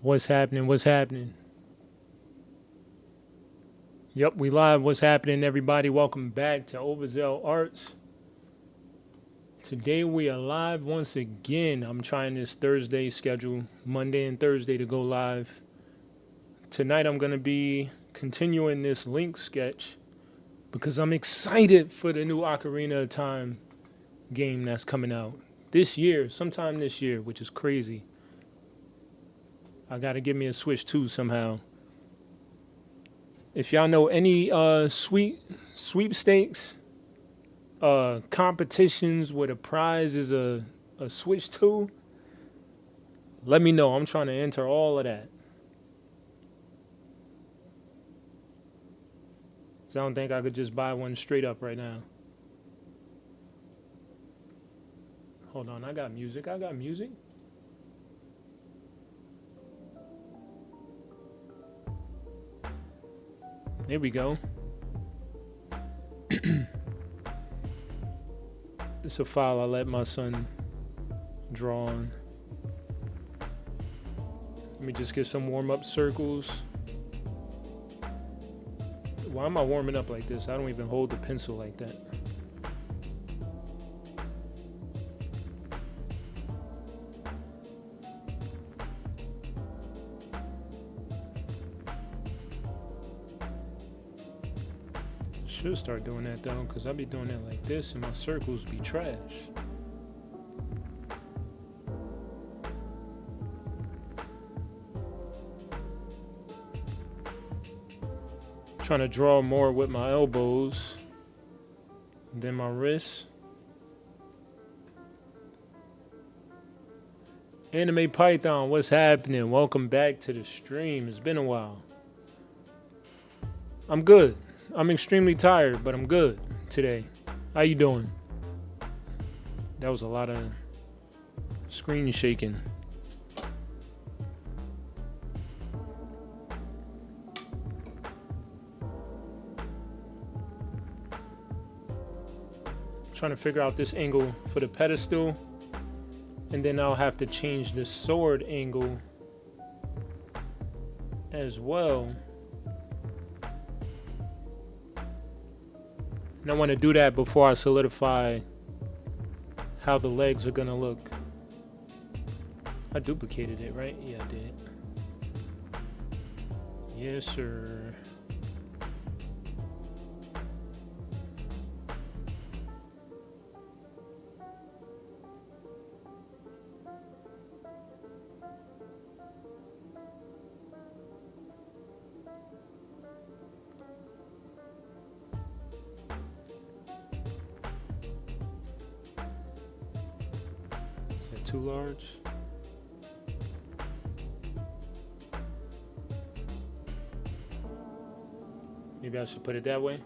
What's happening? What's happening? Yep, we live. What's happening, everybody? Welcome back to Overzeal Arts. Today we are live once again. I'm trying this Thursday schedule, Monday and Thursday to go live. Tonight I'm going to be continuing this Link sketch because I'm excited for the new Ocarina of Time game that's coming out this year, sometime this year, which is crazy. I got to give me a Switch 2 somehow. If y'all know any sweepstakes, competitions where the prize is a Switch 2, let me know. I'm trying to enter all of that. 'Cause I don't think I could just buy one straight up right now. Hold on, I got music. I got music. There we go. It's a file I let my son draw on. Let me just get some warm-up circles. Why am I warming up like this? I don't even hold the pencil like that. Should start doing that though, because I'll be doing that like this and my circles be trash. Trying to draw more with my elbows than my wrists. Anime Python, what's happening? Welcome back to the stream. It's been a while. I'm good. I'm extremely tired, but I'm good today. How you doing? That was a lot of screen shaking. Trying to figure out this angle for the pedestal, and then I'll have to change the sword angle as well. And I want to do that before I solidify how the legs are gonna look. I duplicated it, right? Yeah, I did. Yes, sir. Too large. Maybe I should put it that way.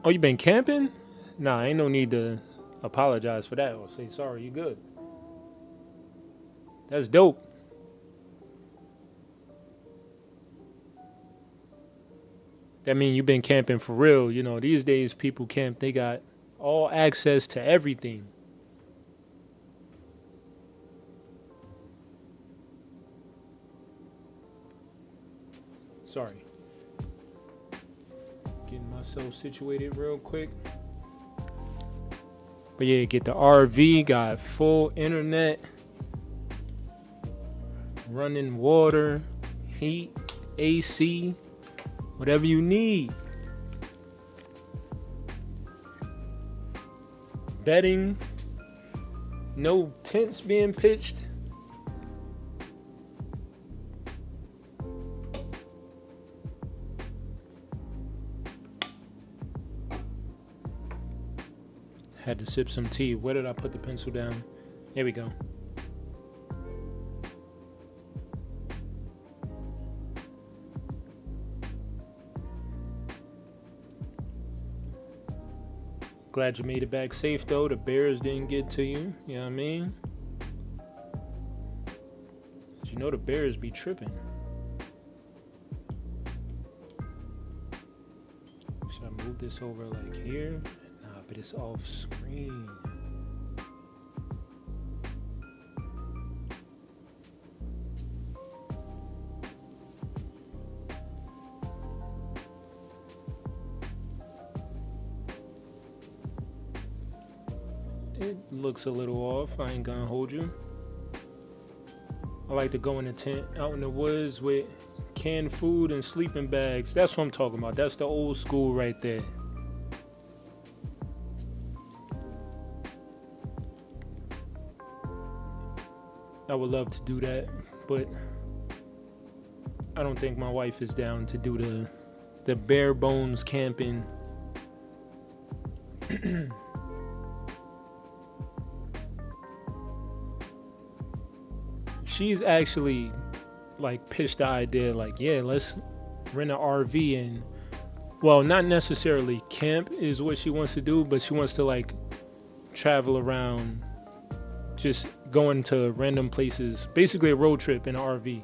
Oh, you been camping? Nah, ain't no need to apologize for that or say sorry. You good? That's dope. That mean you've been camping for real. You know, these days people camp, they got all access to everything. Sorry. Getting myself situated real quick. But yeah, get the RV, got full internet, running water, heat, AC, whatever you need. Bedding, no tents being pitched. Had to sip some tea. Where did I put the pencil down? Here we go. Glad you made it back safe though. The bears didn't get to you. You know what I mean? You know the bears be tripping. Should I move this over like here? Nah, but it's off screen. It looks a little off. I ain't gonna hold you. I like to go in a tent out in the woods with canned food and sleeping bags. That's what I'm talking about. That's the old school right there. I would love to do that, but I don't think my wife is down to do the bare bones camping. She's actually like pitched the idea like, yeah, let's rent an RV and, well, not necessarily camp is what she wants to do, but she wants to like travel around, just going to random places, basically a road trip in an RV.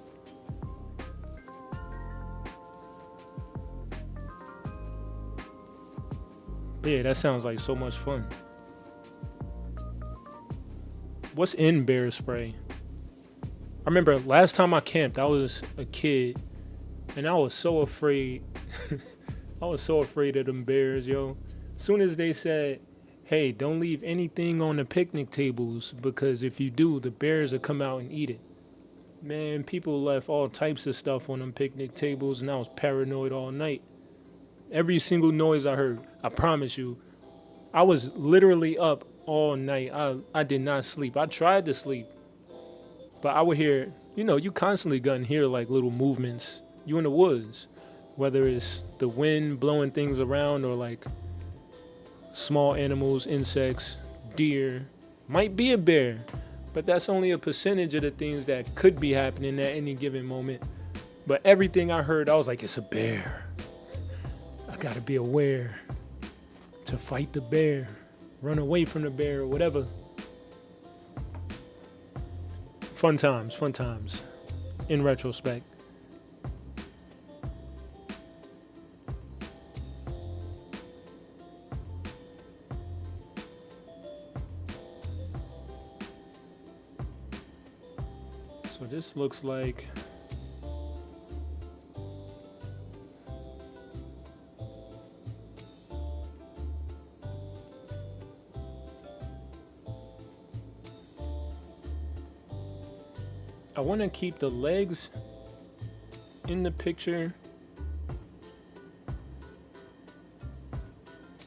Yeah, that sounds like so much fun. What's in bear spray? I remember last time I camped, I was a kid, and I was so afraid. I was so afraid of them bears, yo. As soon as they said, hey, don't leave anything on the picnic tables, because if you do, the bears will come out and eat it. Man, people left all types of stuff on them picnic tables, and I was paranoid all night. Every single noise I heard, I promise you, I was literally up all night. I did not sleep. I tried to sleep, but I would hear, you constantly gonna hear like little movements. You in the woods, whether it's the wind blowing things around or like small animals, insects, deer, might be a bear, but that's only a percentage of the things that could be happening at any given moment. But everything I heard, I was like, it's a bear. I gotta be aware to fight the bear, run away from the bear, or whatever. Fun times, in retrospect. So this looks like I want to keep the legs in the picture,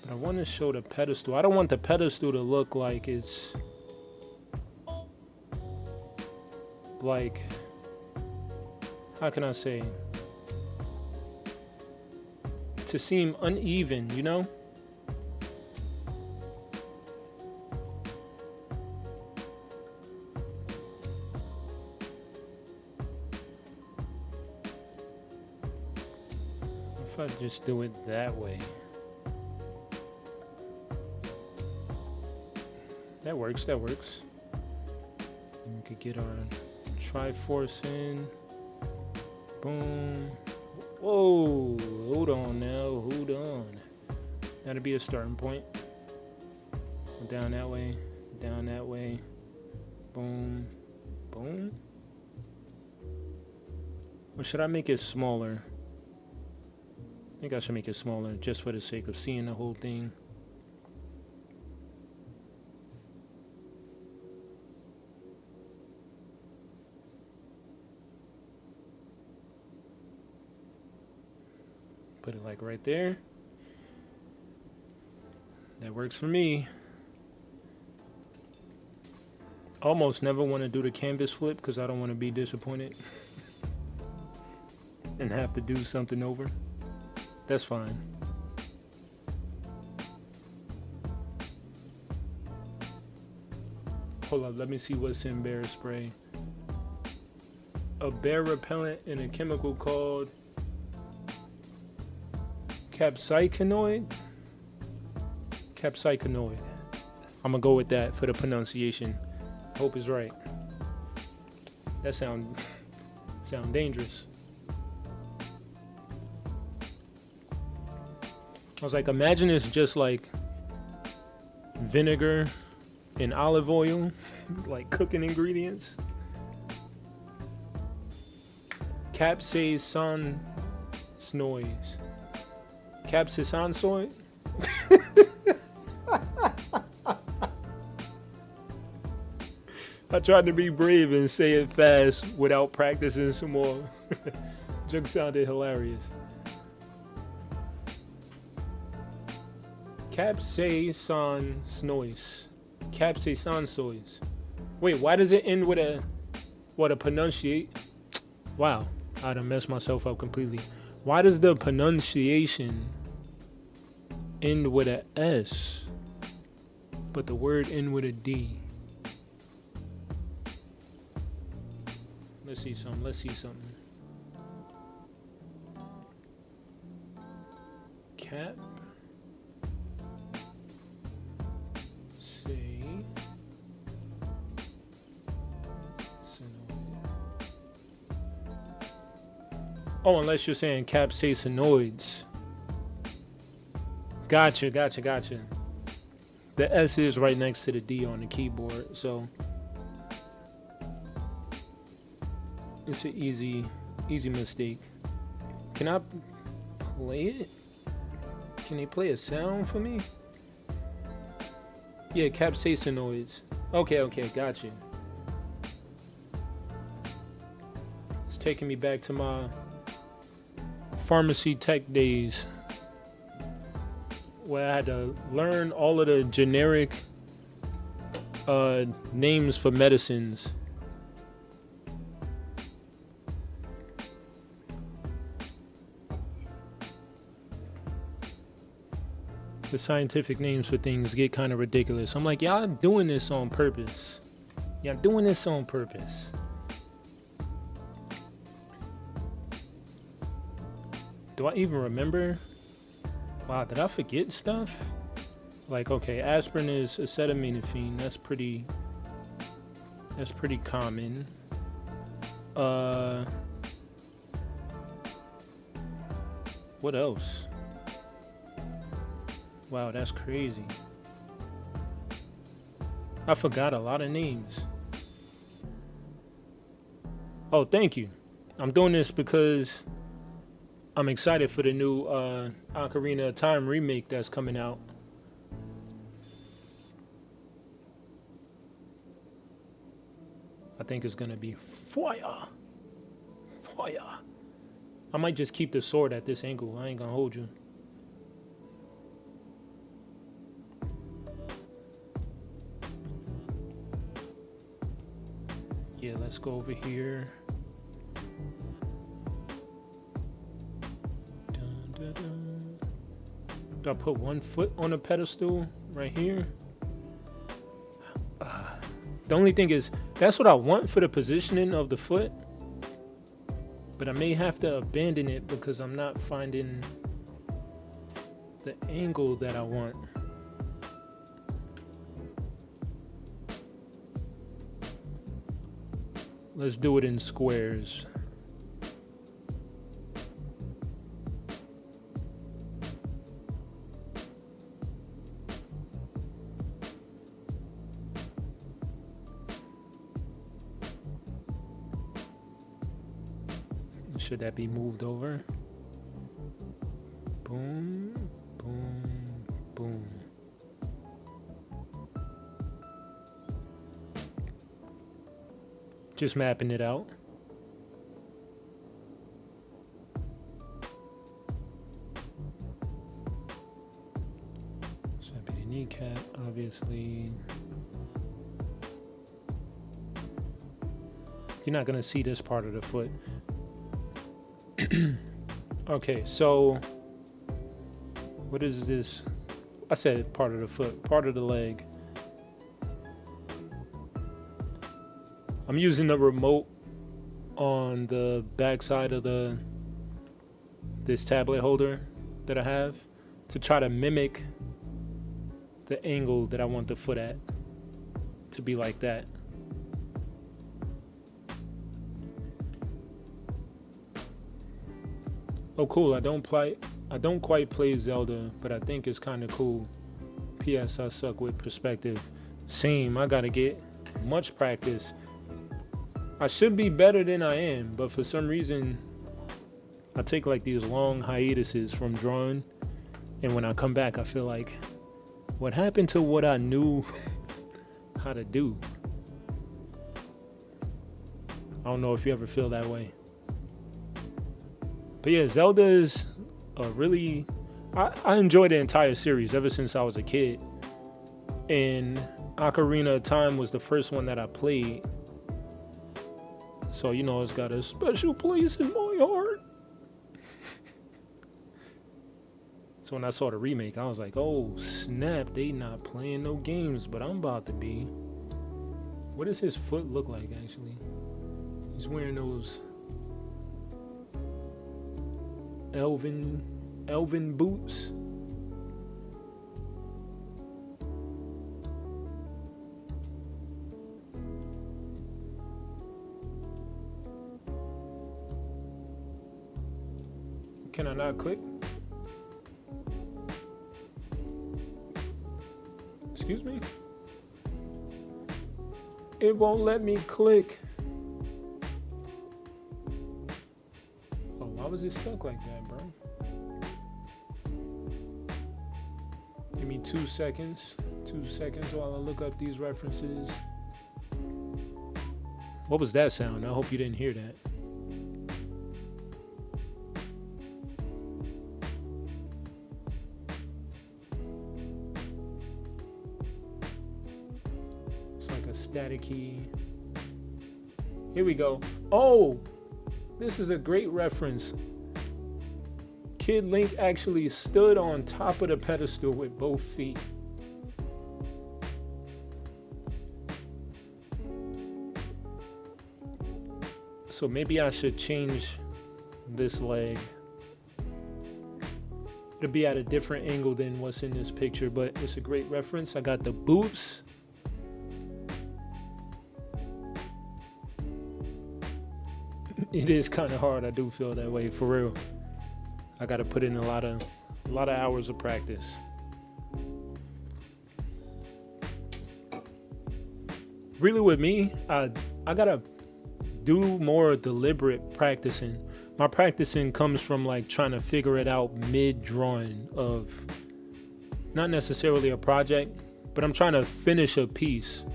but I want to show the pedestal. I don't want the pedestal to look like it's like, how can I say, to seem uneven, If I just do it that way. That works. And we could get our Triforce in. Boom. Whoa, hold on. That'll be a starting point. Down that way. Boom. Or should I make it smaller? I think I should make it smaller just for the sake of seeing the whole thing. Put it like right there. That works for me. I almost never want to do the canvas flip because I don't want to be disappointed and have to do something over. That's fine. Hold up, let me see what's in bear spray. A bear repellent and a chemical called capsaicinoid. I'm gonna go with that for the pronunciation. I hope it's right. That sound dangerous. I was like, imagine it's just like vinegar and olive oil, like cooking ingredients. Capsaicinoids. Capsaicinoid? I tried to be brave and say it fast without practicing some more. Just sounded hilarious. Capsaicinoise. Capsaicinoise. Wait, why does it end with a pronunciate? Wow, I done messed myself up completely. Why does the pronunciation end with a S, but the word end with a D? Let's see something. Cap. Say. Oh, unless you're saying capsaicinoids. Gotcha. The S is right next to the D on the keyboard, so it's an easy mistake. Can I play it? Can they play a sound for me? Yeah, capsaicinoids. Okay, gotcha. It's taking me back to my pharmacy tech days, where I had to learn all of the generic names for medicines. The scientific names for things get kind of ridiculous. I'm like, y'all doing this on purpose. Do I even remember? Wow, did I forget stuff? Like, okay, aspirin is acetaminophen. That's pretty common. What else? Wow, that's crazy. I forgot a lot of names. Oh, thank you. I'm doing this because I'm excited for the new Ocarina of Time remake that's coming out. I think it's gonna be fire. I might just keep the sword at this angle. I ain't gonna hold you. Yeah, let's go over here. Do I put one foot on a pedestal right here? The only thing is, that's what I want for the positioning of the foot, but I may have to abandon it because I'm not finding the angle that I want. Let's do it in squares. Should that be moved over? Boom, boom, boom. Just mapping it out. So that'd be the kneecap, obviously. You're not gonna see this part of the foot. Okay, so what is this? I said part of the foot, part of the leg. I'm using the remote on the back side of this tablet holder that I have to try to mimic the angle that I want the foot at to be like that. Oh, cool. I don't quite play Zelda, but I think it's kind of cool. P.S. I suck with perspective. Same. I gotta get much practice. I should be better than I am, but for some reason, I take like these long hiatuses from drawing, and when I come back, I feel like, what happened to what I knew how to do? I don't know if you ever feel that way. But yeah, Zelda is a really... I enjoy the entire series ever since I was a kid. And Ocarina of Time was the first one that I played. So, you know, it's got a special place in my heart. So when I saw the remake, I was like, oh, snap, they not playing no games, but I'm about to be. What does his foot look like, actually? He's wearing those elven boots. Can I not click? Excuse me? It won't let me click. Oh, why was it stuck like that, bro? Give me 2 seconds. 2 seconds while I look up these references. What was that sound? I hope you didn't hear that. Static key. Here we go. Oh, this is a great reference. Kid Link actually stood on top of the pedestal with both feet. So maybe I should change this leg to be at a different angle than what's in this picture, but it's a great reference. I got the boots. It is kind of hard. I do feel that way, for real. I got to put in a lot of hours of practice. Really, with me, I gotta do more deliberate practicing. My practicing comes from like trying to figure it out mid-drawing of not necessarily a project, but I'm trying to finish a piece,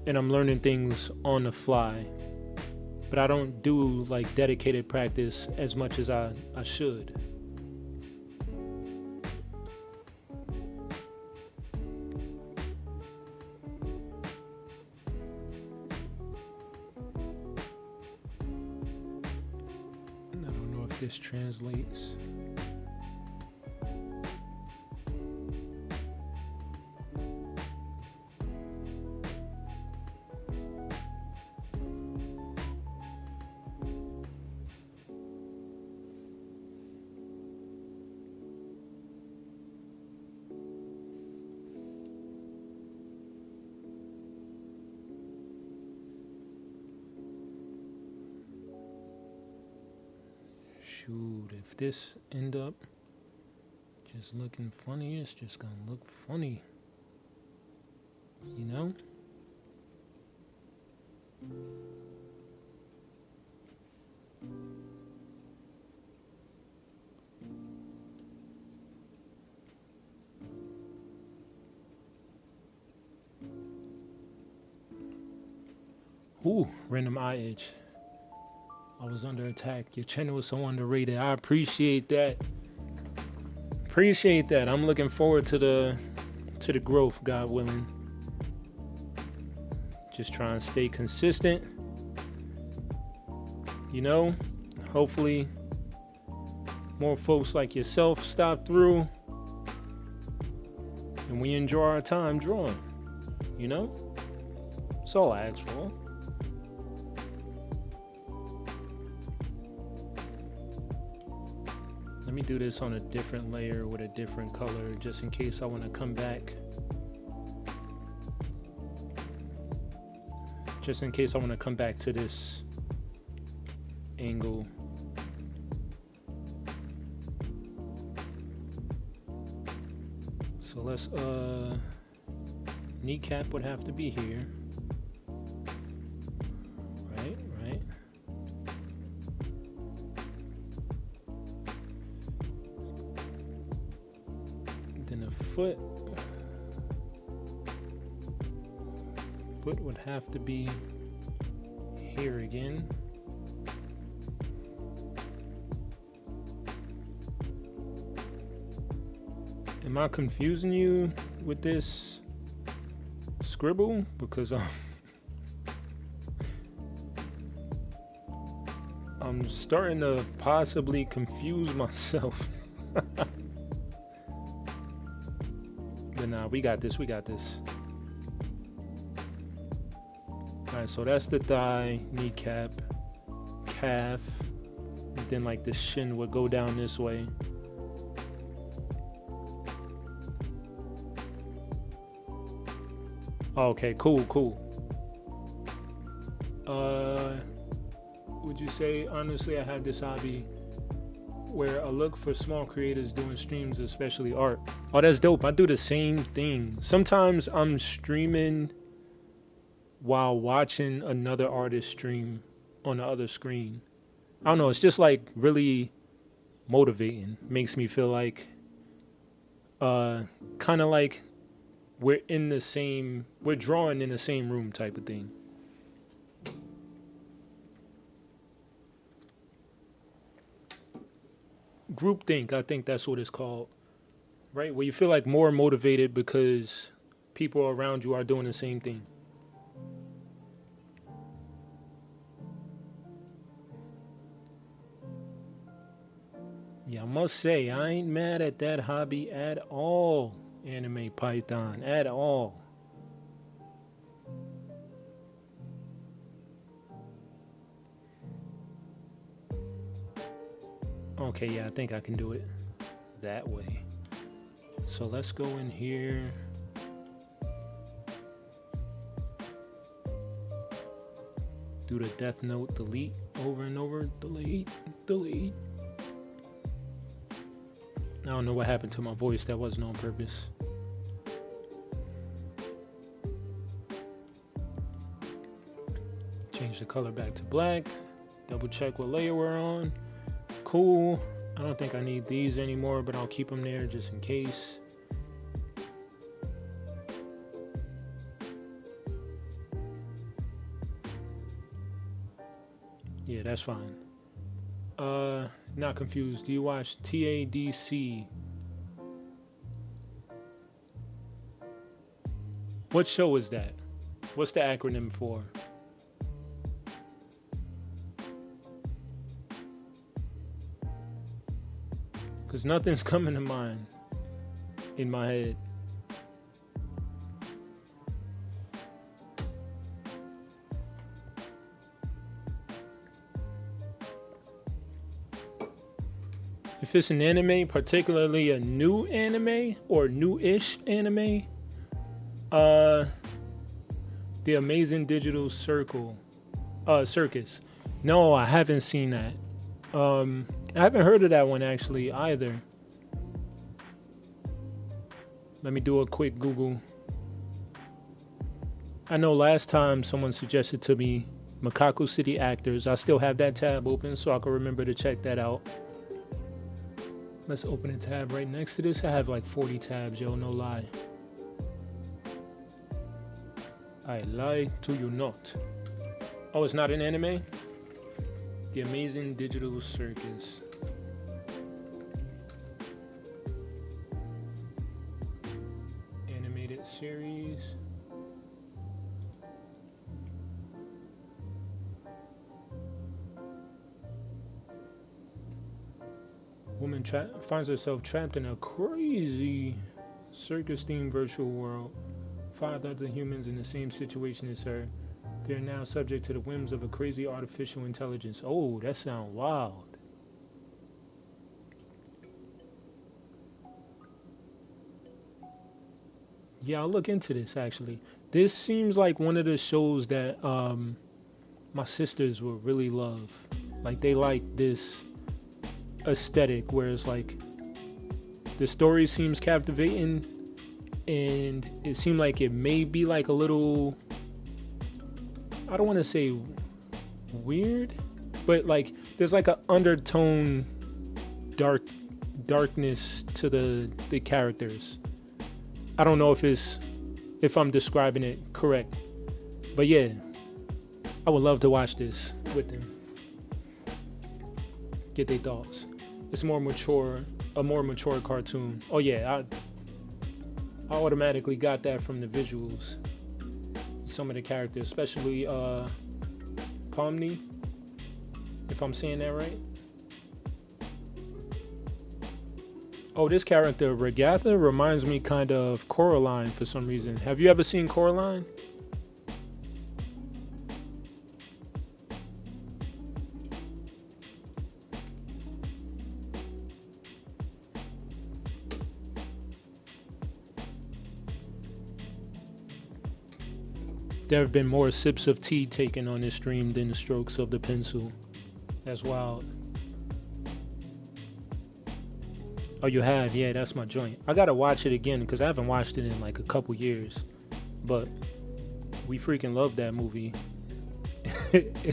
and I'm learning things on the fly. But I don't do like dedicated practice as much as I should. I don't know if this translates. Shoot, if this end up just looking funny, it's just gonna look funny, you know? Ooh, random eye edge. I was under attack. Your channel was so underrated. I appreciate that. Appreciate that. I'm looking forward to the growth, God willing. Just try and stay consistent. You know, hopefully more folks like yourself stop through and we enjoy our time drawing. You know? That's all I ask for. Let me do this on a different layer with a different color, just in case I want to come back. Just in case I want to come back to this angle. So let's, kneecap would have to be here. Right. Then a foot would have to be here again. Am I confusing you with this scribble? Because I'm starting to possibly confuse myself. But nah, we got this. Alright, so that's the thigh, kneecap, calf, and then like the shin would go down this way. Okay, cool. Would you say, honestly, I have this hobby where I look for small creators doing streams, especially art. Oh, that's dope. I do the same thing. Sometimes I'm streaming while watching another artist stream on the other screen. I don't know, it's just like really motivating. Makes me feel like kind of like we're drawing in the same room type of thing. Groupthink, I think that's what it's called, right? Where you feel like more motivated because people around you are doing the same thing. Yeah, I must say, I ain't mad at that hobby at all, Anime Python, at all. Okay, yeah, I think I can do it that way. So let's go in here. Do the Death Note delete over and over. Delete. I don't know what happened to my voice. That wasn't on purpose. Change the color back to black. Double check what layer we're on. Cool. I don't think I need these anymore, but I'll keep them there just in case. Yeah, that's fine. Not confused. Do you watch TADC? What show is that? What's the acronym for? Because nothing's coming to mind in my head. If it's an anime, particularly a new anime or new-ish anime, The Amazing Digital Circus. No, I haven't seen that. I haven't heard of that one actually either. Let me do a quick Google. I know last time someone suggested to me Macaco City Actors. I still have that tab open so I can remember to check that out. Let's open a tab right next to this. I have like 40 tabs, yo, no lie. I lie to you not. Oh, it's not an anime? The Amazing Digital Circus. Animated series. Woman finds herself trapped in a crazy circus-themed virtual world. 5 other humans in the same situation as her. They are now subject to the whims of a crazy artificial intelligence. Oh, that sounds wild. Yeah, I'll look into this actually. This seems like one of the shows that my sisters would really love. Like they like this aesthetic where it's like the story seems captivating and it seemed like it may be like a little, I don't want to say weird, but like there's like an undertone darkness to the characters. I don't know if I'm describing it correct, but yeah, I would love to watch this with them. Get their thoughts. It's more mature, a more mature cartoon. Oh yeah, I automatically got that from the visuals. Some of the characters, especially Pomni, if I'm saying that right. Oh, this character Regatha reminds me kind of Coraline for some reason. Have you ever seen Coraline? There have been more sips of tea taken on this stream than the strokes of the pencil. That's wild. Oh, you have? Yeah, that's my joint. I gotta watch it again because I haven't watched it in like a couple years. But we freaking love that movie.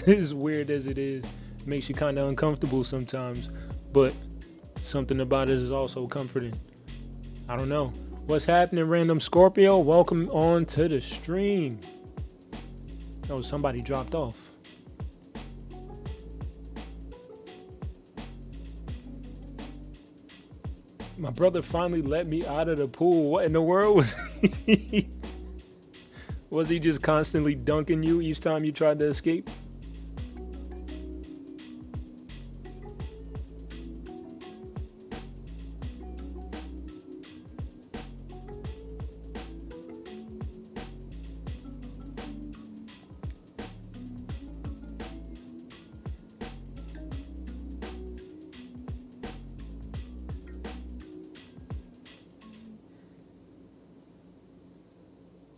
As weird as it is, it makes you kind of uncomfortable sometimes. But something about it is also comforting. I don't know. What's happening, Random Scorpio? Welcome on to the stream. Oh, somebody dropped off. My brother finally let me out of the pool. What in the world was he? Was he just constantly dunking you each time you tried to escape?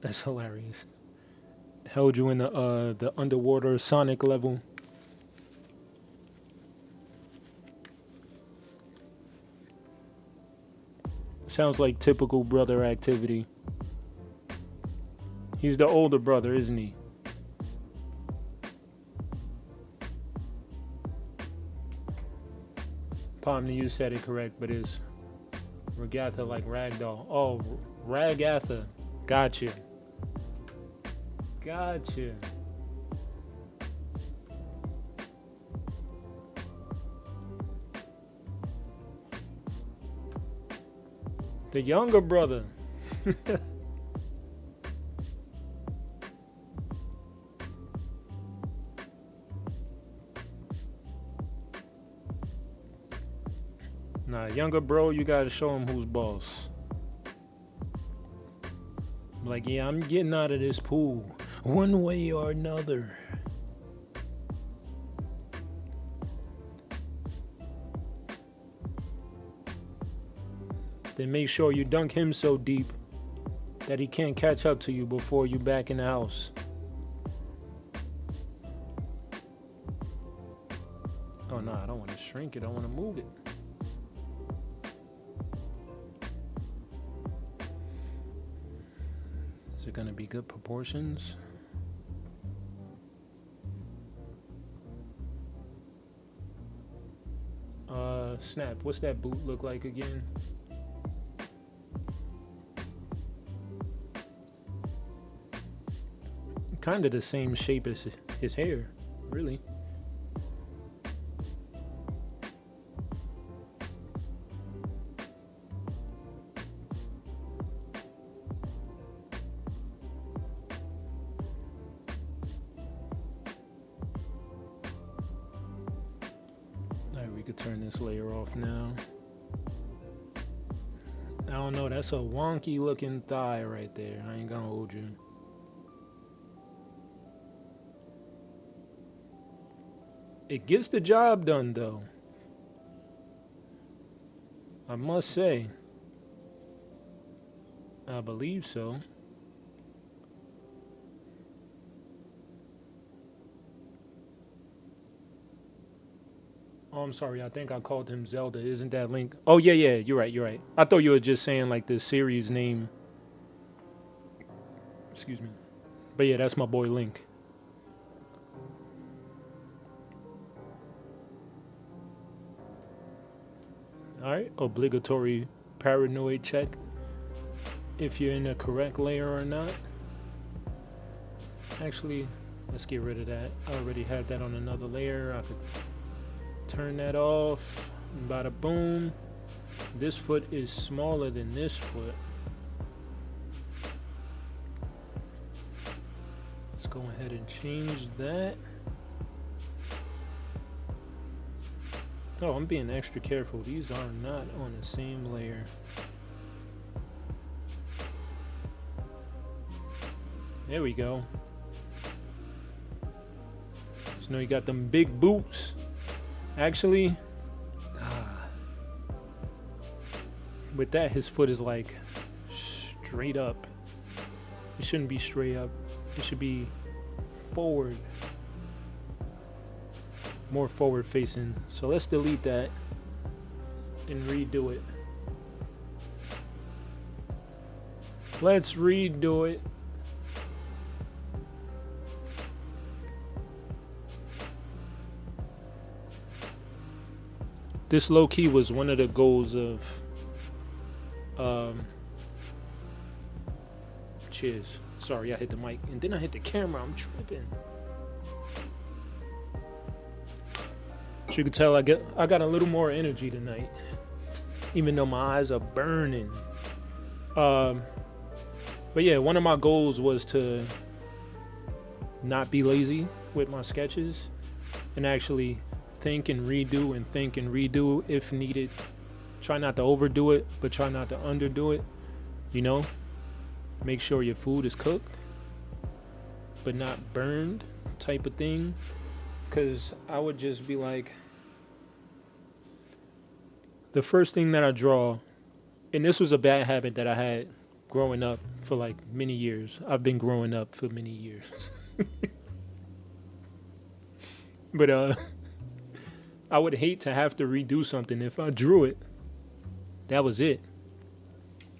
That's hilarious. Held you in the underwater Sonic level. Sounds like typical brother activity. He's the older brother, isn't he? Pomni, you said it correct, but it's Regatha like ragdoll. Oh, Ragatha. Gotcha. Gotcha. The younger brother. Nah, younger bro, you gotta show him who's boss. Like, yeah, I'm getting out of this pool one way or another. Then make sure you dunk him so deep that he can't catch up to you before you back in the house. Oh no, I don't want to shrink it, I want to move it. Is it gonna be good proportions? Snap, what's that boot look like again? Kind of the same shape as his hair, really. Alright, we could turn this layer off now. I don't know, that's a wonky looking thigh right there. I ain't gonna hold you. It gets the job done, though. I must say. I believe so. Oh, I'm sorry. I think I called him Zelda. Isn't that Link? Oh, yeah, yeah. You're right. You're right. I thought you were just saying, like, the series name. Excuse me. But yeah, that's my boy Link. Alright, obligatory paranoid check. If you're in the correct layer or not. Actually, Let's get rid of that. I already had that on another layer. I could turn that off. Bada boom. This foot is smaller than this foot. Let's go ahead and change that. Oh, I'm being extra careful. These are not on the same layer. There we go. So now you got them big boots. Actually, with that, his foot is like straight up. It shouldn't be straight up. It should be forward. More forward facing. So let's delete that and redo it. Let's redo it. This low-key was one of the goals of cheers. Sorry, I hit the mic and then I hit the camera. I'm tripping. So you can tell I got a little more energy tonight, even though my eyes are burning. But yeah, one of my goals was to not be lazy with my sketches and actually think and redo if needed. Try not to overdo it, but try not to underdo it. You know, make sure your food is cooked, but not burned type of thing. Because I would just be like, the first thing that I draw, and this was a bad habit that I had growing up for like many years. I've been growing up for many years. But I would hate to have to redo something. If I drew it, that was it.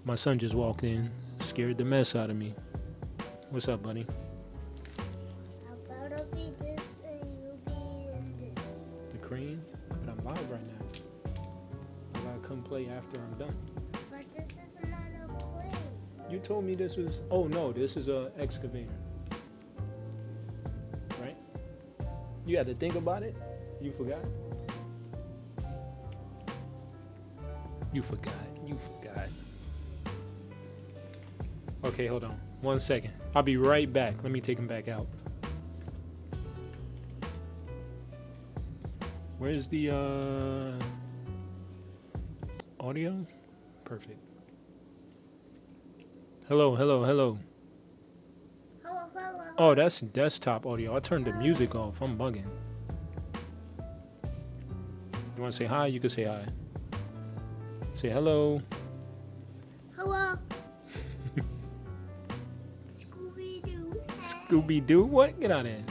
My son just walked in, scared the mess out of me. What's up, buddy? How about it be this and you be in this? The crane? But I'm live right now. I gotta come play after I'm done. But this is not a plane. You told me this was... Oh, no, this is a excavator. Right? You had to think about it? You forgot? You forgot. Okay, hold on. 1 second. I'll be right back. Let me take him back out. Where's the audio? Perfect. Hello. Hello. Oh, that's desktop audio. I turned the music off. I'm bugging. You want to say hi? You can say hi. Say hello. Hello. Scooby-Doo. Scooby-Doo? What? Get out of here.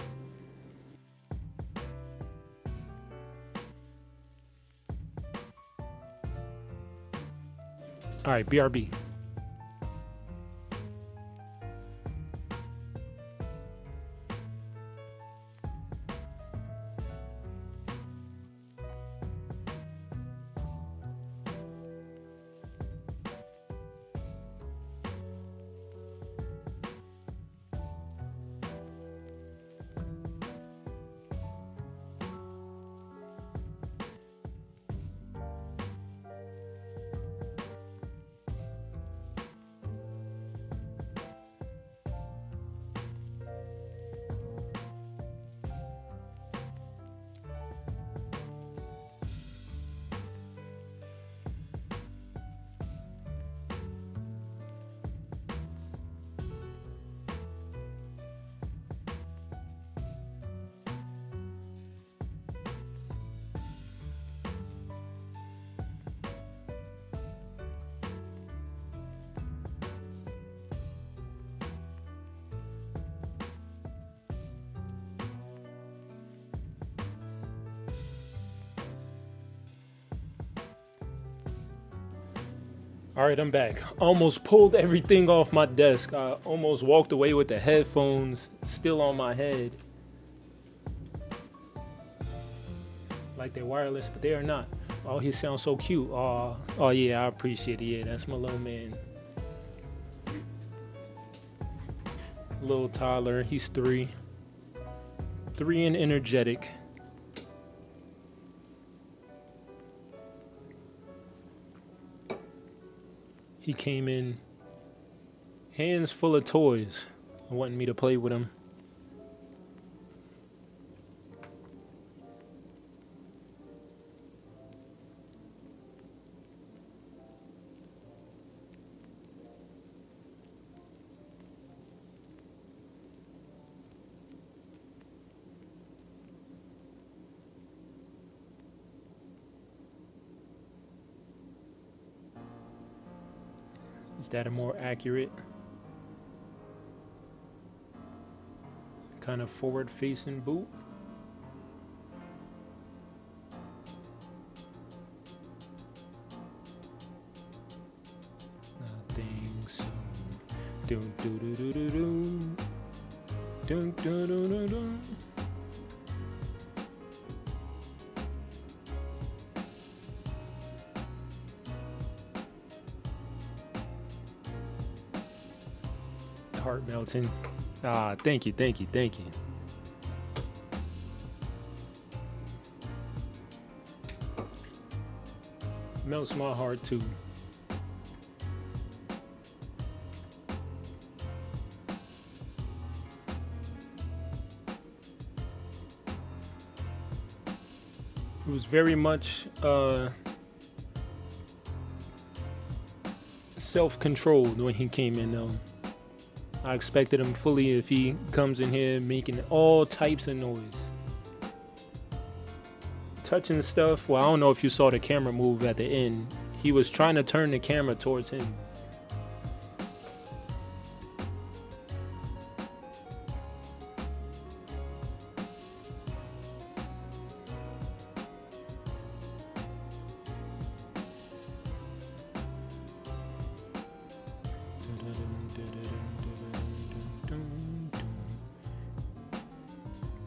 All right, BRB. All right, I'm back. Almost pulled everything off my desk. I almost walked away with the headphones still on my head. Like they're wireless, but they are not. Oh, he sounds so cute. Oh yeah, I appreciate it. Yeah, that's my little man. Little Tyler, he's 3. 3 and energetic. He came in hands full of toys, wanting me to play with him. Is that a more accurate kind of forward-facing boot? I think so. Dun, dun, dun, dun, dun, dun. Dun, dun, dun, dun, dun. Heart melting. Ah, thank you, thank you, thank you. Melts my heart too. It was very much self-controlled when he came in though. I expected him fully if he comes in here making all types of noise. Touching stuff. Well, I don't know if you saw the camera move at the end. He was trying to turn the camera towards him.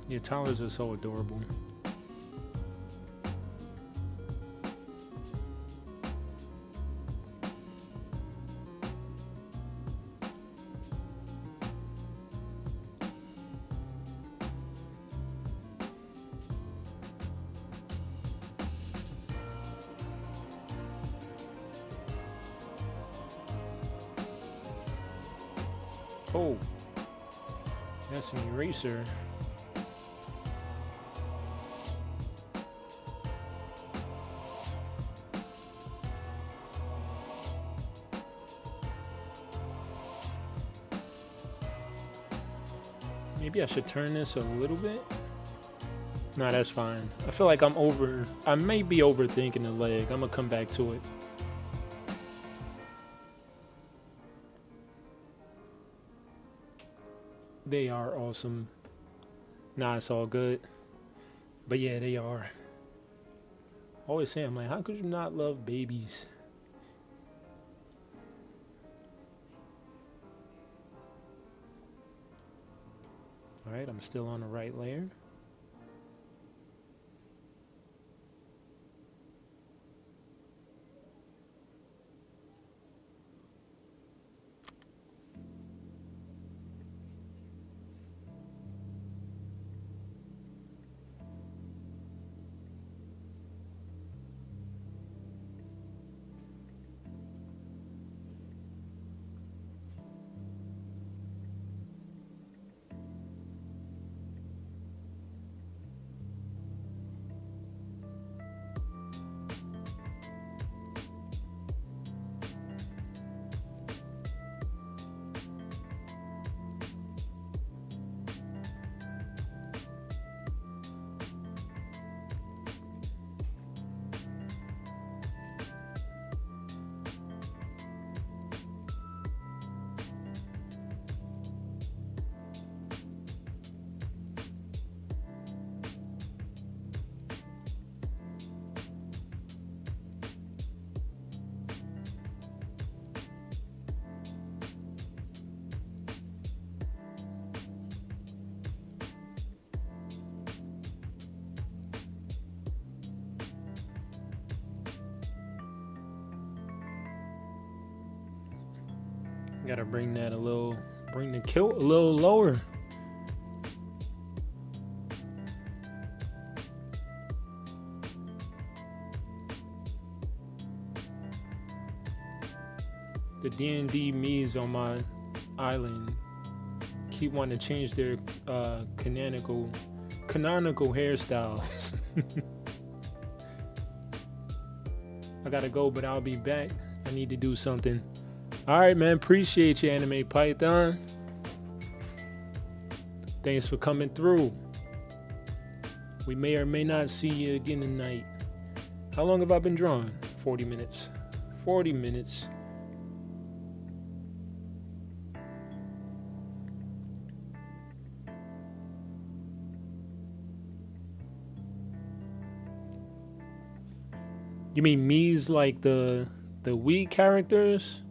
Yeah, towers are so adorable. Oh, that's an eraser. Maybe I should turn this a little bit. Nah, that's fine. I feel like I may be overthinking the leg. I'm gonna come back to it. They are awesome. Nah, it's all good. But yeah, they are. Always say, I'm like, how could you not love babies? Alright, I'm still on the right layer. Gotta bring the kilt a little lower. The D&D Mies on my island keep wanting to change their canonical hairstyles. I gotta go, but I'll be back. I need to do something. All right, man. Appreciate you, Anime Python. Thanks for coming through. We may or may not see you again tonight. How long have I been drawing? 40 minutes. 40 minutes. You mean me's like the Wii characters?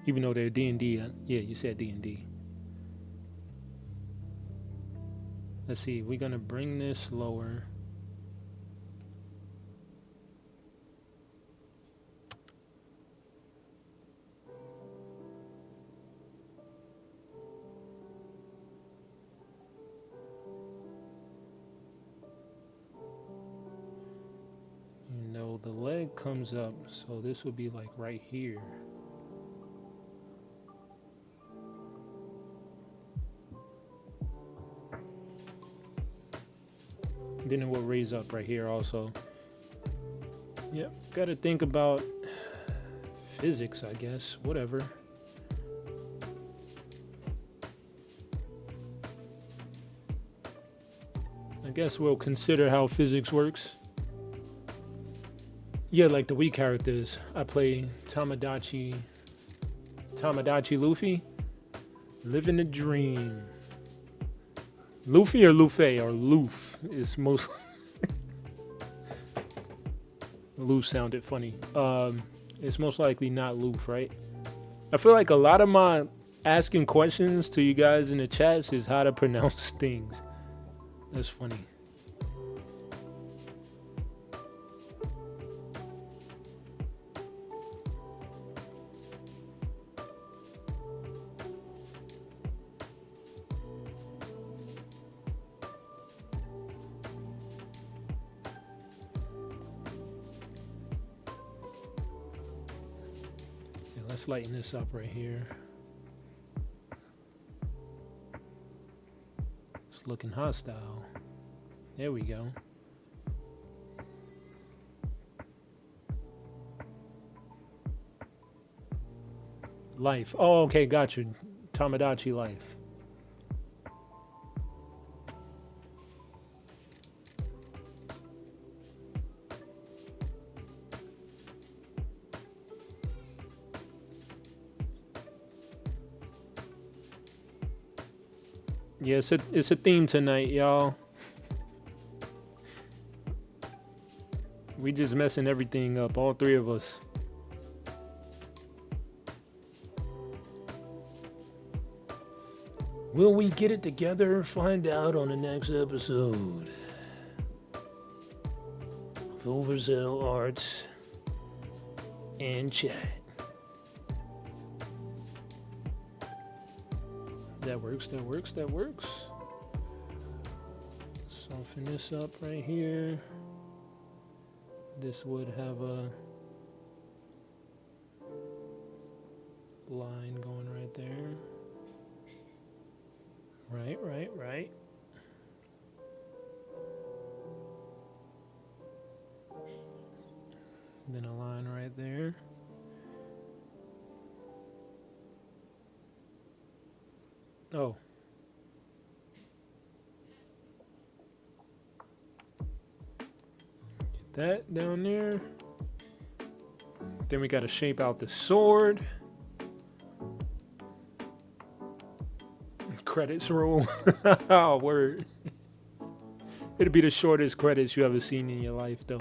Even though they're D&D. Yeah, you said D&D. Let's see. We're going to bring this lower. The leg comes up, so this will be like right here. Then it will raise up right here also. Yep, gotta think about physics, I guess, whatever. I guess we'll consider how physics works. Yeah, like the Wii characters. I play Tamagotchi Luffy. Living the dream. Luffy or Luffy or Loof is most. Loof sounded funny. It's most likely not Loof, right? I feel like a lot of my asking questions to you guys in the chats is how to pronounce things. That's funny. Let's lighten this up right here. It's looking hostile. There we go. Life. Oh, okay, got you. Tamagotchi life. Yeah, it's a theme tonight, y'all. We just messing everything up, all three of us. Will we get it together? Find out on the next episode of Overzeal Arts and Chat. That works, that works, that works. Soften this up right here. This would have a line going right there. Right. Then a line right there. Oh. Get that down there. Then we got to shape out the sword. Credits roll. Oh, word. It'll be the shortest credits you ever seen in your life, though.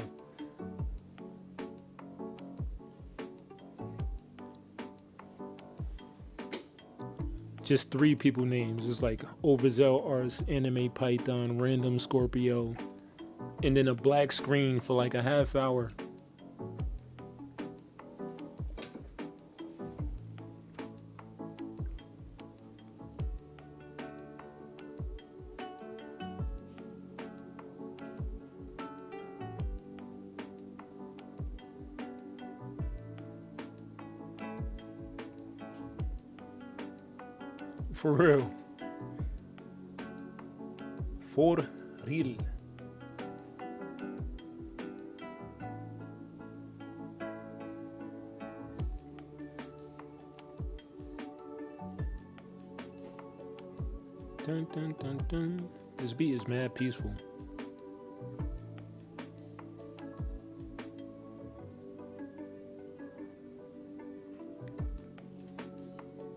Just 3 people names. It's like Overzeal Arts, Anime Python, Random Scorpio, and then a black screen for like a half hour. For real. For real. Dun, dun, dun, dun. This beat is mad peaceful.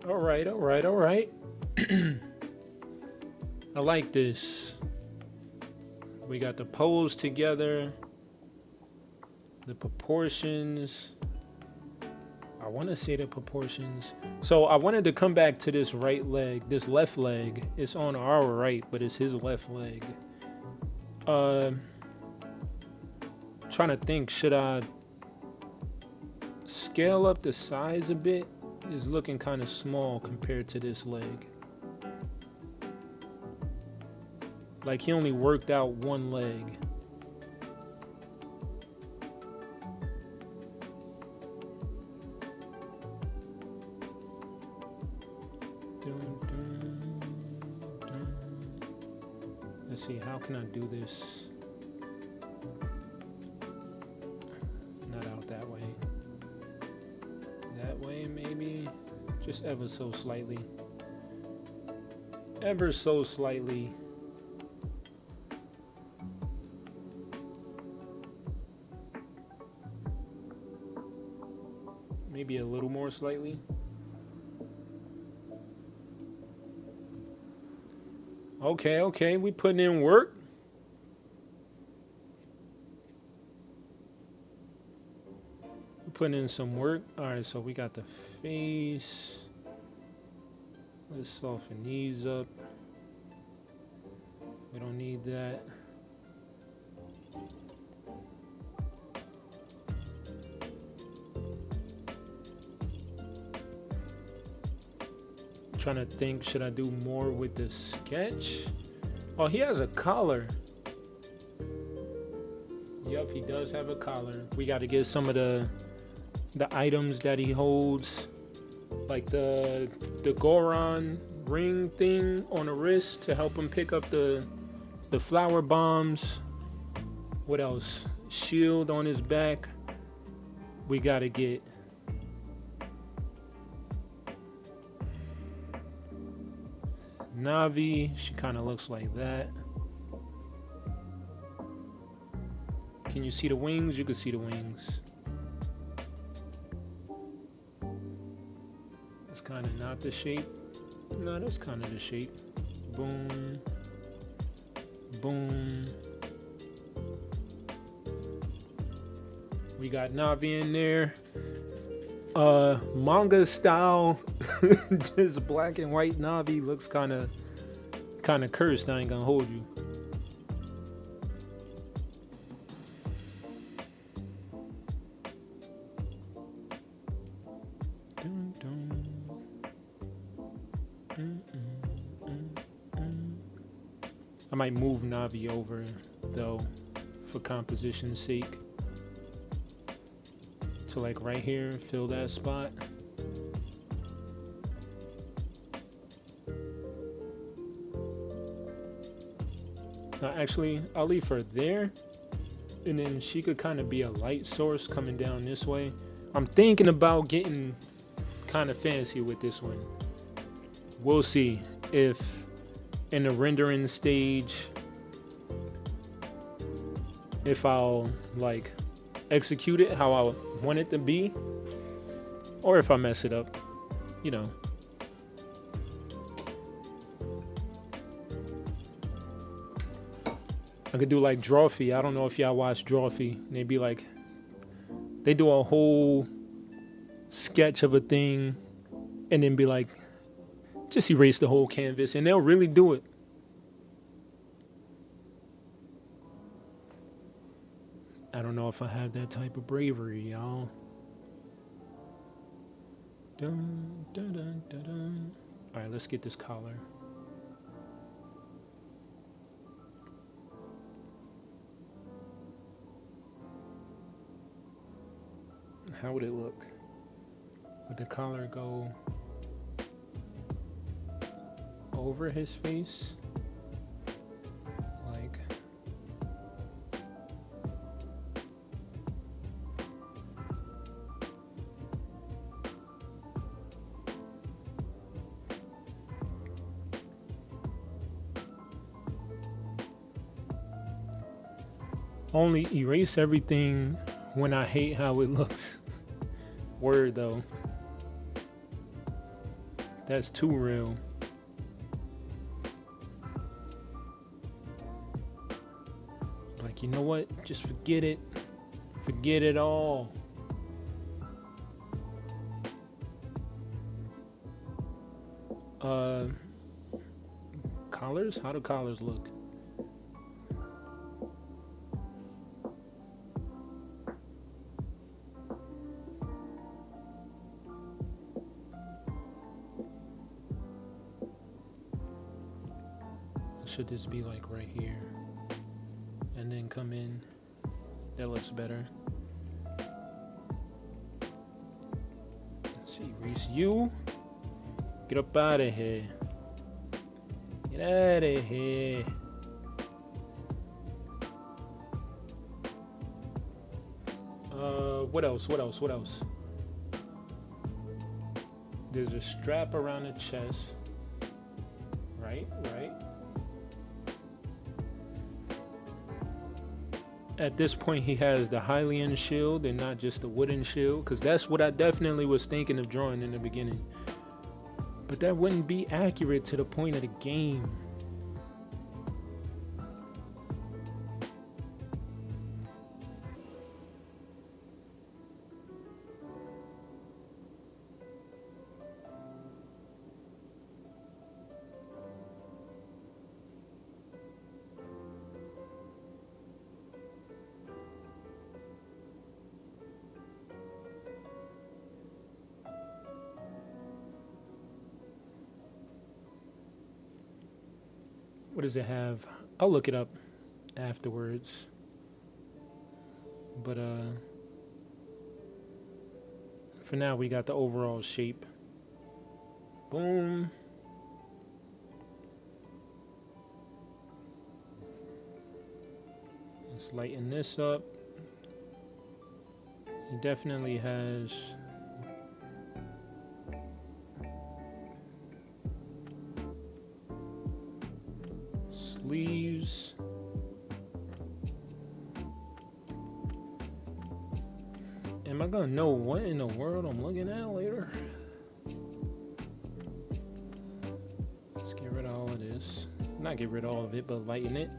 All right, all right, all right. I like this. We got the pose together, the proportions. I want to say the proportions. So I wanted to come back to this right leg, this left leg. It's on our right, but it's his left leg. Trying to think, should I scale up the size a bit? It's looking kind of small compared to this leg. Like he only worked out one leg. Let's see, how can I do this? Not out that way. That way, maybe? Just ever so slightly. Ever so slightly. Maybe a little more slightly. Okay, we putting in work. We're putting in some work. All right, so we got the face. Let's soften these up. We don't need that. Trying to think, should I do more with the sketch? Oh, he has a collar. Yep, he does have a collar. We got to get some of the items that he holds, like the Goron ring thing on the wrist to help him pick up the flower bombs. What else? Shield on his back. We got to get. Navi, she kind of looks like that. Can you see the wings? You can see the wings. That's kind of not the shape. No, that's kind of the shape. Boom. Boom. We got Navi in there. Manga style. Just black and white Navi looks kind of cursed. I ain't gonna hold you. Dun, dun. I might move Navi over though for composition's sake. So like right here, fill that spot. Now actually, I'll leave her there. And then she could kind of be a light source coming down this way. I'm thinking about getting kind of fancy with this one. We'll see if in the rendering stage, if I'll like execute it how I want it to be, or if I mess it up, you know. I could do like Drawfee. I don't know if y'all watch Drawfee. They be like, they do a whole sketch of a thing and then be like, just erase the whole canvas, and they'll really do it. I don't know if I have that type of bravery, y'all. Dun, dun, dun, dun, dun. All right, let's get this collar. How would it look? Would the collar go over his face. Like, only erase everything when I hate how it looks. Word though. That's too real. Like, you know what? Just forget it. Forget it all. Collars? How do collars look? Should this be like right here and then come in? That looks better. Let's see, Reese, you get up out of here. Get out of here. What else? What else? What else? There's a strap around the chest. Right, right. At this point, he has the Hylian shield and not just the wooden shield, because that's what I definitely was thinking of drawing in the beginning. But that wouldn't be accurate to the point of the game. What does it have? I'll look it up afterwards. But for now we got the overall shape. Boom. Let's lighten this up. He definitely has sleeves. Am I gonna know what in the world I'm looking at later? Let's get rid of all of this. Not get rid of all of it, but lighten it.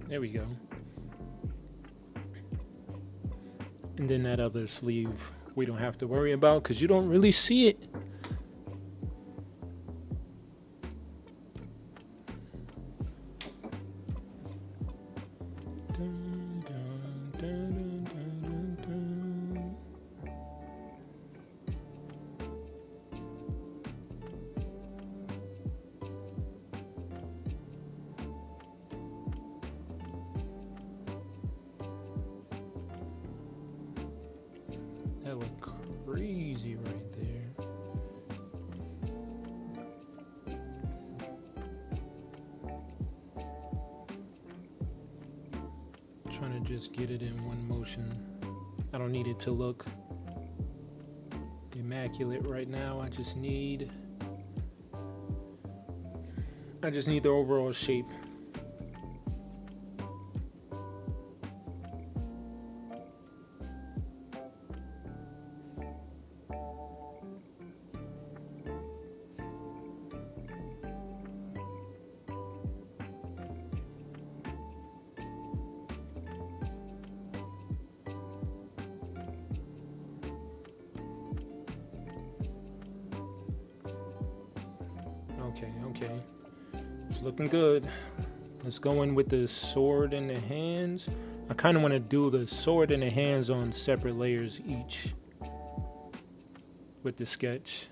There we go. And then that other sleeve we don't have to worry about because you don't really see it. Dun, dun, dun, dun, dun, dun. That looked crazy right there. Trying to just get it in one motion. I don't need it to look immaculate right now. I just need the overall shape. Okay, it's looking good. Let's go in with the sword and the hands. I kind of want to do the sword and the hands on separate layers each with the sketch.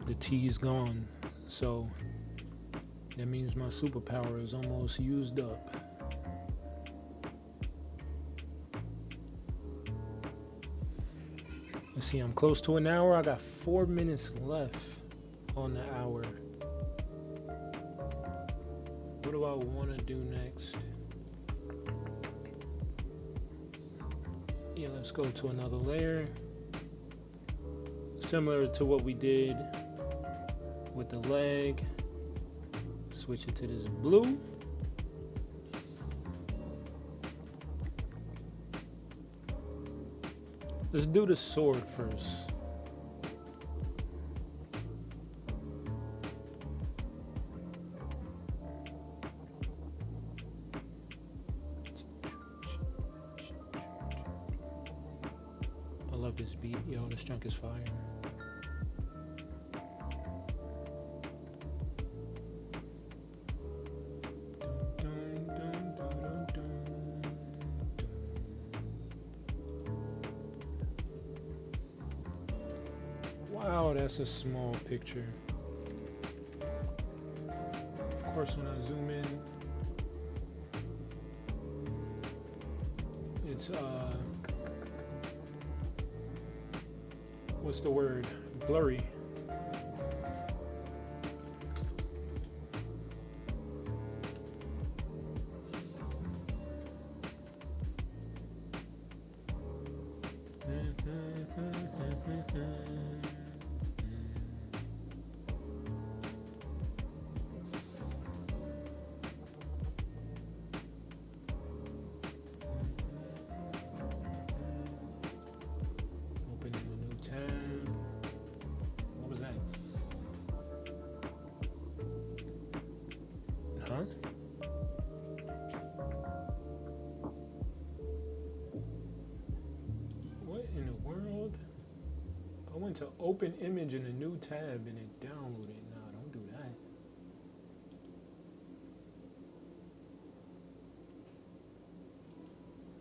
The T is gone, so that means my superpower is almost used up. Let's see, I'm close to an hour. I got 4 minutes left on the hour. What do I want to do next? Yeah, let's go to another layer. Similar to what we did with the leg. Switch it to this blue. Let's do the sword first. I love this beat. Yo, this junk is fire. Wow, that's a small picture. Of course, when I zoom in, it's what's the word? Blurry. To open image in a new tab and it download it. No, don't do that.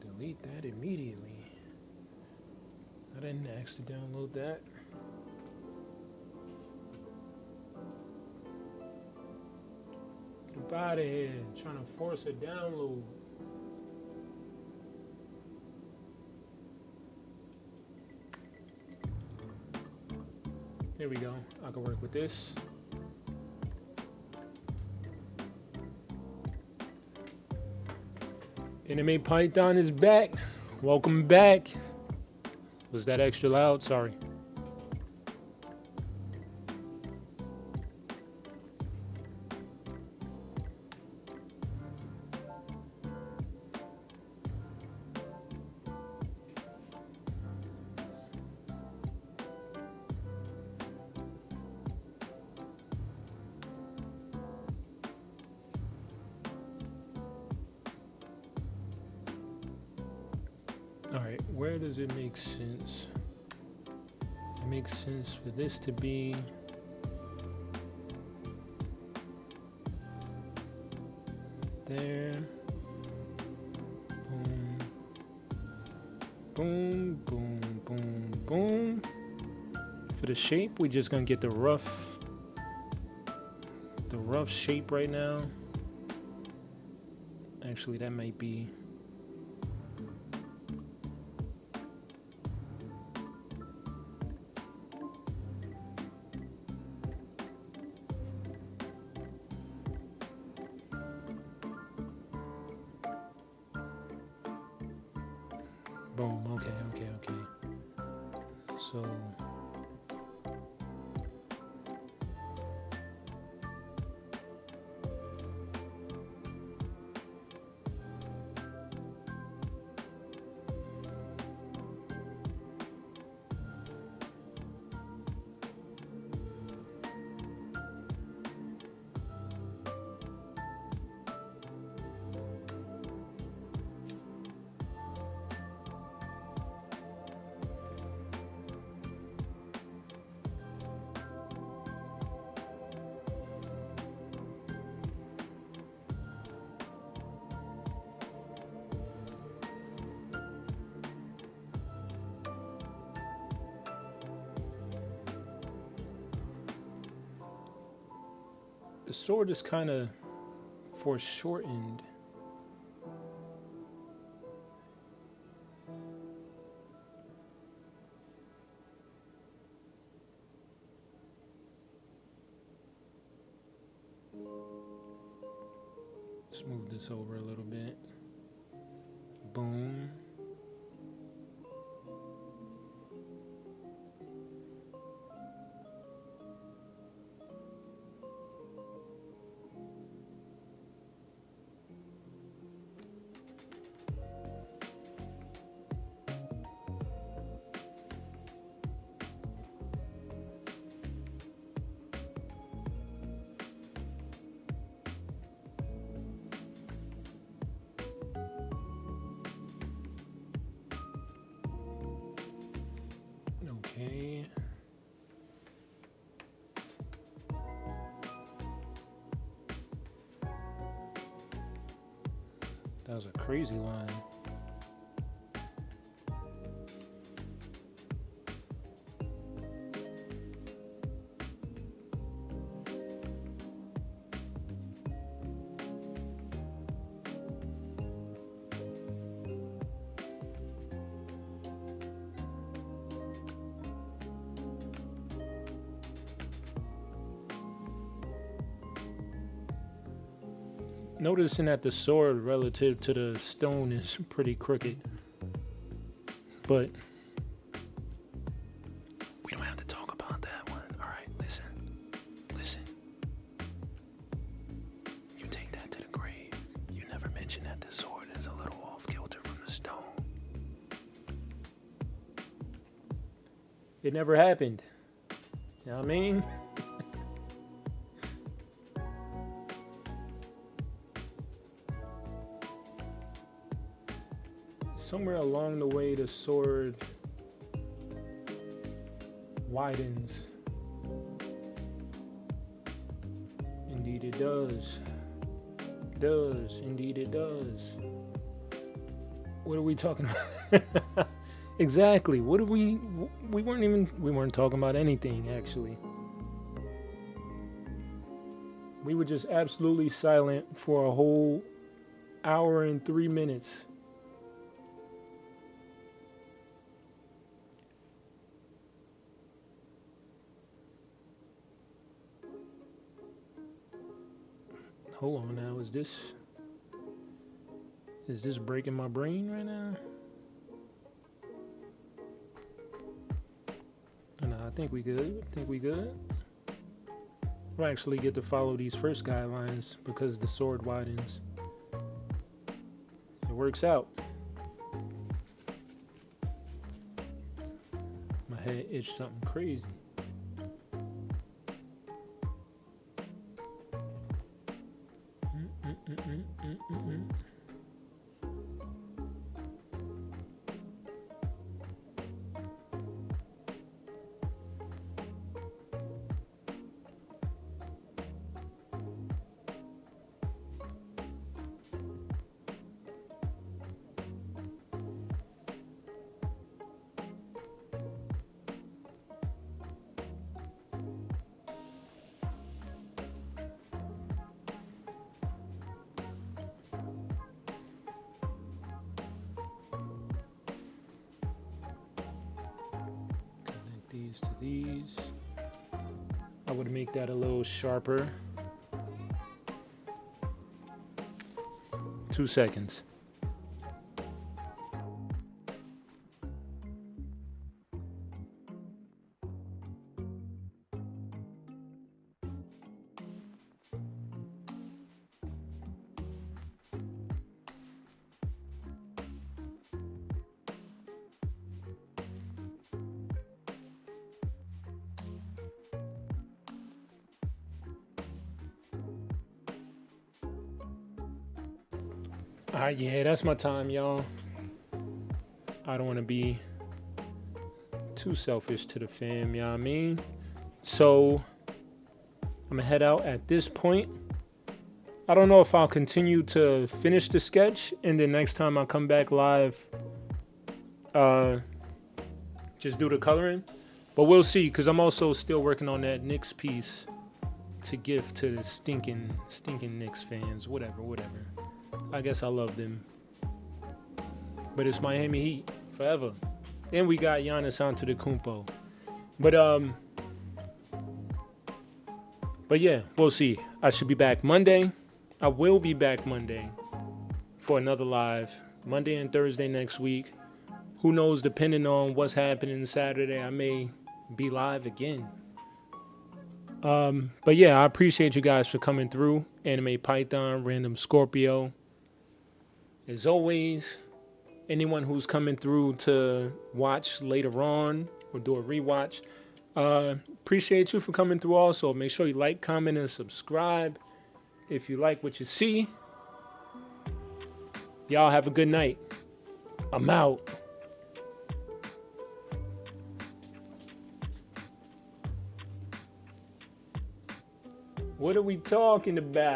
Delete that immediately. I didn't ask to download that. Get out of here. Trying to force a download. There we go. I can work with this. Anime Python is back. Welcome back. Was that extra loud? Sorry. Alright, where does it make sense? It makes sense for this to be there. Boom. Boom, boom, boom, boom. For the shape, we're just gonna get the rough shape right now. Actually, that might be boom. Okay. So The sword is kind of foreshortened. Let's move this over a little bit. Boom. Okay. That was a crazy line. Noticing that the sword relative to the stone is pretty crooked. But we don't have to talk about that one. Alright, listen. Listen. You take that to the grave. You never mention that the sword is a little off kilter from the stone. It never happened. You know what I mean? Somewhere along the way, the sword widens. Indeed it does. Indeed it does. What are we talking about? Exactly. What did we weren't talking about anything, actually. We were just absolutely silent for a whole hour and 3 minutes. Hold on now, is this breaking my brain right now? No, I think we good. We'll actually get to follow these first guidelines because the sword widens. It works out. My head itched something crazy. These to these. I would make that a little sharper. 2 seconds. Alright, yeah, that's my time, y'all. I don't want to be too selfish to the fam, you know what I mean? So, I'm gonna head out at this point. I don't know if I'll continue to finish the sketch, and then next time I come back live, just do the coloring. But we'll see, because I'm also still working on that next piece to give to the stinking Knicks fans. Whatever. I guess I love them. But it's Miami Heat forever. And we got Giannis Antetokounmpo. But yeah, we'll see. I should be back Monday. I will be back Monday for another live. Monday and Thursday next week. Who knows, depending on what's happening Saturday, I may be live again. But yeah, I appreciate you guys for coming through. Anime Python, Random Scorpio. As always, anyone who's coming through to watch later on or do a rewatch, appreciate you for coming through also. Make sure you like, comment, and subscribe if you like what you see. Y'all have a good night. I'm out. What are we talking about?